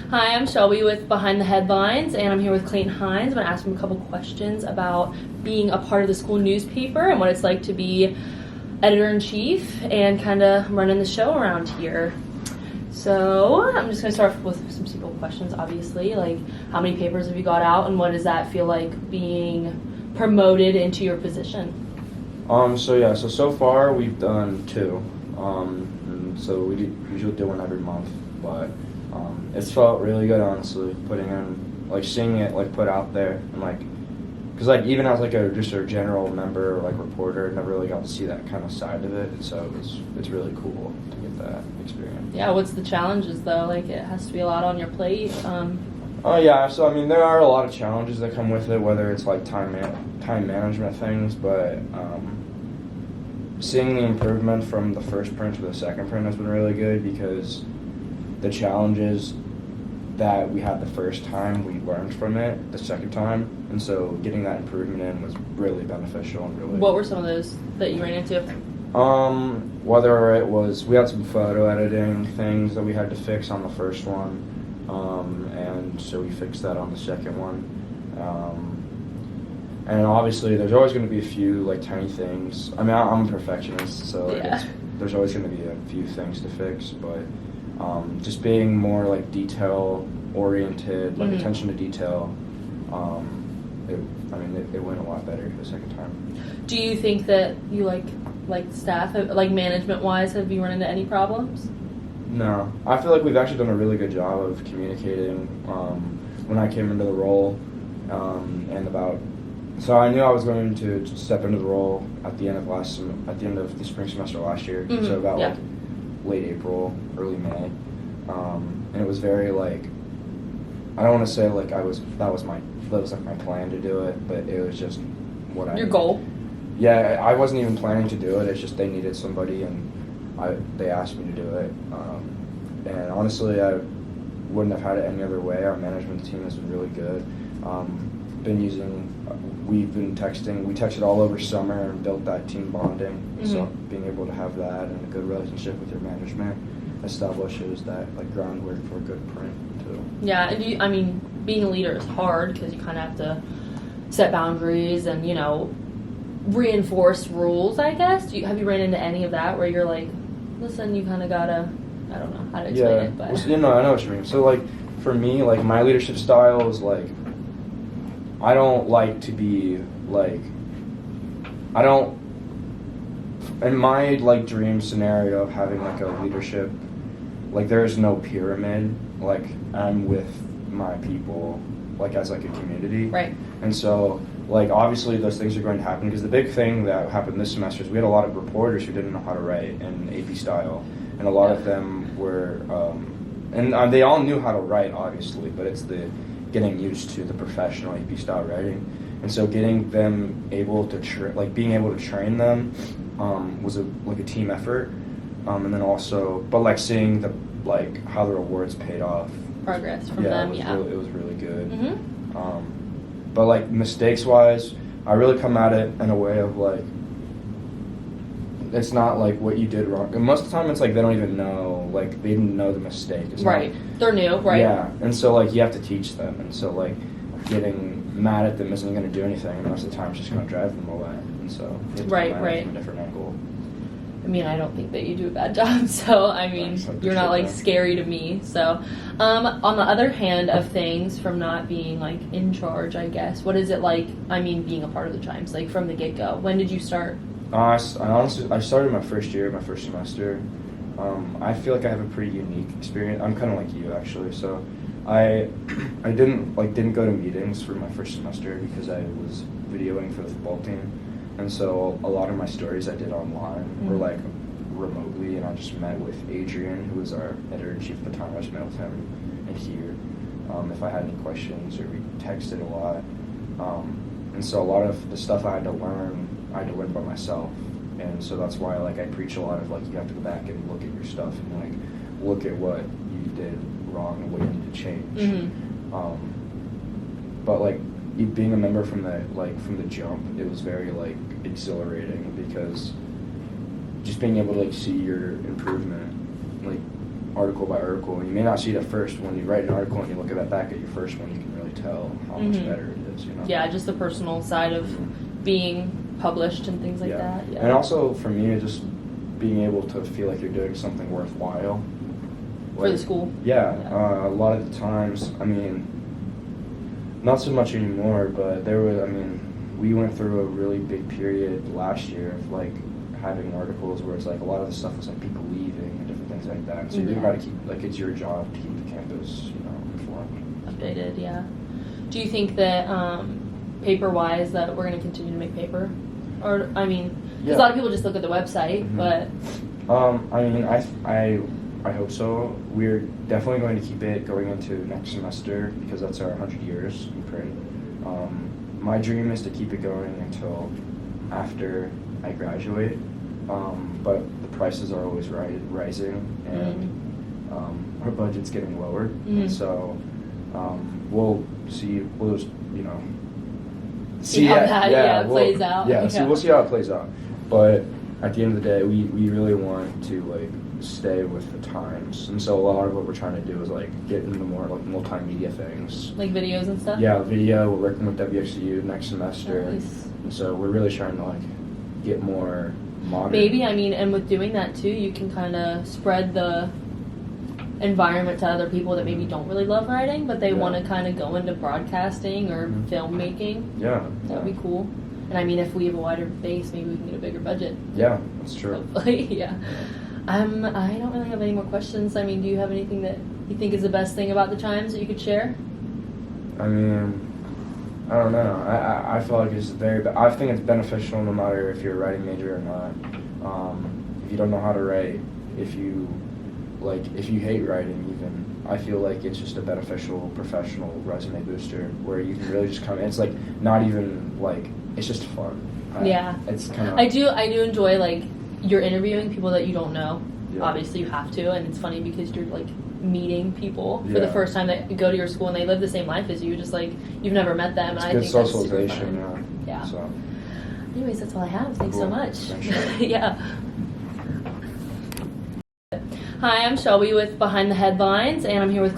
Hi, I'm Shelby with Behind the Headlines, and I'm here with Clayton Hines. I'm going to ask him a couple questions about being a part of the school newspaper and what it's like to be editor-in-chief and kind of running the show around here. So I'm just going to start with some simple questions, obviously, like how many papers have you got out, and what does that feel like being promoted into your position? So far we've done two. And so we usually do one every month, but it's felt really good, honestly, putting in, like, seeing it, like, put out there, and, like, because, like, even as, like, just a general member or, like, reporter, never really got to see that kind of side of it, so it's really cool to get that experience. Yeah, what's the challenges, though? Like, it has to be a lot on your plate. So, I mean, there are a lot of challenges that come with it, whether it's, like, time management things, but seeing the improvement from the first print to the second print has been really good, because the challenges that we had the first time, we learned from it the second time, and so getting that improvement in was really beneficial and really. What were some of those that you ran into? Whether it was, we had some photo editing things that we had to fix on the first one, and so we fixed that on the second one. And obviously, there's always going to be a few, like, tiny things. I mean, I'm a perfectionist, so Yeah. there's always going to be a few things to fix, but just being more, like, detail-oriented, like, attention to detail, it went a lot better the second time. Do you think that you like staff, like management-wise, have you run into any problems? No. I feel like we've actually done a really good job of communicating when I came into the role, so I knew I was going to step into the role at the end of the spring semester last year, so about like late April, early May, and it was very, like, I don't want to say like that was like my plan to do it, but it was just Your goal? Yeah, I wasn't even planning to do it. It's just they needed somebody, and they asked me to do it, and honestly, I wouldn't have had it any other way. Our management team has been really good. We've been texting. We texted all over summer and built that team bonding. Mm-hmm. So being able to have that and a good relationship with your management establishes that, like, groundwork for a good print too. Yeah, and being a leader is hard because you kind of have to set boundaries and reinforce rules, I guess. Have you ran into any of that where you're like, listen, you kind of gotta, I don't know how to explain it, but I know what you mean. So, like, for me, like, my leadership style is, like, I don't like to be, like, in my, like, dream scenario of having, like, a leadership, like, there's no pyramid. Like, I'm with my people, like, as, like, a community. Right. And so, like, obviously those things are going to happen, because the big thing that happened this semester is we had a lot of reporters who didn't know how to write in AP style, and a lot of them were, and they all knew how to write, obviously, but it's the getting used to the professional AP style writing, and so getting them able to being able to train them was a team effort, and then also, but, like, seeing how the rewards paid off, progress from them. It was really good. Mm-hmm. But, like, mistakes wise, I really come at it in a way of, like, it's not like what you did wrong. And most of the time, it's like they don't even know, like, they didn't know the mistake. It's right. They're new, right? Yeah, and so, like, you have to teach them, and so, like, getting mad at them isn't going to do anything, and most of the time it's just going to drive them away. And so you have to come at it from a different angle. I don't think that you do a bad job, so, you're not, like, scary to me. So, on the other hand of things, from not being, like, in charge, I guess, what is it like, being a part of the Chimes, like, from the get-go? When did you start? I started my first semester. I feel like I have a pretty unique experience. I'm kind of like you, actually. So I didn't go to meetings for my first semester because I was videoing for the football team, and so a lot of my stories I did online were, like, remotely, and I just met with Adrian, who was our editor-in-chief at the time. I just met with him and here, if I had any questions, or we texted a lot, and so a lot of the stuff I had to learn by myself, and so that's why, like, I preach a lot of, like, you have to go back and look at your stuff and, like, look at what you did wrong and what you need to change. Mm-hmm. But, like, being a member from the jump, it was very, like, exhilarating, because just being able to, like, see your improvement, like, article by article, and you may not see it at first. When you write an article and you look at that back at your first one, you can really tell how much better it is. Yeah, just the personal side of being published and things like that. Yeah. And also for me, just being able to feel like you're doing something worthwhile For the school. Yeah, a lot of the times, I mean, not so much anymore, but we went through a really big period last year of like having articles where it's like a lot of the stuff was like people leaving and different things like that. So you really got to keep, like, it's your job to keep the campus, informed. Updated, yeah. Do you think that paper-wise that we're going to continue to make paper? Or, I mean, because a lot of people just look at the website, but... I hope so. We're definitely going to keep it going into next semester because that's our 100 years in print. My dream is to keep it going until after I graduate, but the prices are always rising, and our budget's getting lower. So we'll see. We'll just see how that plays out. Yeah, so we'll see how it plays out. But at the end of the day, we really want to like stay with the times, and so a lot of what we're trying to do is like get into more like multimedia things, like videos and stuff. Yeah, video. We're working with WXU next semester, Nice. And so we're really trying to like get more modern. Maybe, I mean, and with doing that too, you can kind of spread the environment to other people that maybe don't really love writing, but they want to kind of go into broadcasting or filmmaking. Yeah, that would be cool. And I mean, if we have a wider base, maybe we can get a bigger budget. Yeah, that's true. Hopefully, yeah. I don't really have any more questions. I mean, do you have anything that you think is the best thing about the Chimes that you could share? I mean, I don't know. I feel like it's I think it's beneficial no matter if you're a writing major or not. If you don't know how to write, if you hate writing even, I feel like it's just a beneficial professional resume booster where you can really just come in. It's like not even like, it's just fun. It's kind of... I do enjoy like you're interviewing people that you don't know. Yeah. Obviously you have to, and it's funny because you're like meeting people for the first time that go to your school and they live the same life as you, just like you've never met them. It's and good I think socialization. That's super fun. Yeah. So. Anyways, that's all I have. Thanks so much. Thanks. Yeah. Hi, I'm Shelby with Behind the Headlines, and I'm here with